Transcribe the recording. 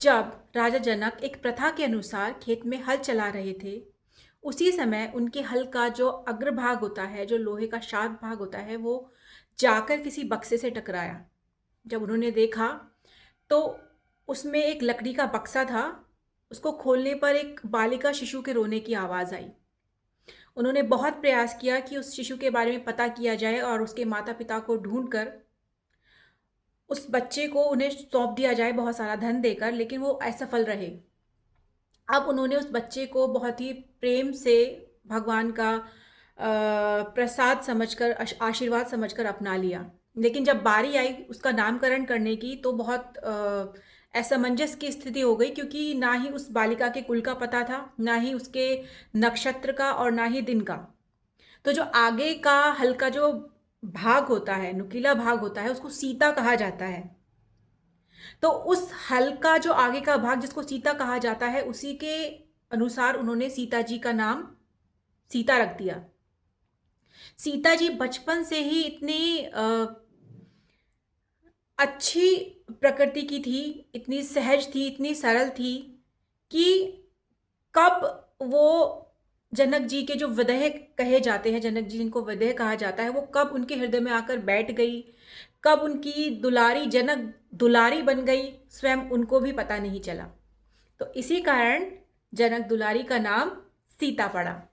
जब राजा जनक एक प्रथा के अनुसार खेत में हल चला रहे थे, उसी समय उनके हल का जो अग्रभाग होता है, जो लोहे का शार्प भाग होता है, वो जाकर किसी बक्से से टकराया। जब उन्होंने देखा, तो उसमें एक लकड़ी का बक्सा था। उसको खोलने पर एक बालिका शिशु के रोने की आवाज़ आई। उन्होंने बहुत प्रयास किया कि उस शिशु के बारे में पता किया जाए और उसके माता-पिता को ढूँढकर उस बच्चे को उन्हें सौंप दिया जाए बहुत सारा धन देकर, लेकिन वो असफल रहे। अब उन्होंने उस बच्चे को बहुत ही प्रेम से भगवान का प्रसाद समझकर, आशीर्वाद समझकर अपना लिया। लेकिन जब बारी आई उसका नामकरण करने की, तो बहुत असमंजस की स्थिति हो गई, क्योंकि ना ही उस बालिका के कुल का पता था, ना ही उसके नक्षत्र का और ना ही दिन का। तो जो आगे का हल्का जो भाग होता है, नुकीला भाग होता है, उसको सीता कहा जाता है। तो उस हल का जो आगे का भाग जिसको सीता कहा जाता है, उसी के अनुसार उन्होंने सीता जी का नाम सीता रख दिया। सीता जी बचपन से ही इतनी अच्छी प्रकृति की थी, इतनी सहज थी, इतनी सरल थी कि कब वो जनक जी के जो विदेह कहे जाते हैं, जनक जी जिनको विदेह कहा जाता है, वो कब उनके हृदय में आकर बैठ गई, कब उनकी दुलारी जनक दुलारी बन गई, स्वयं उनको भी पता नहीं चला। तो इसी कारण जनक दुलारी का नाम सीता पड़ा।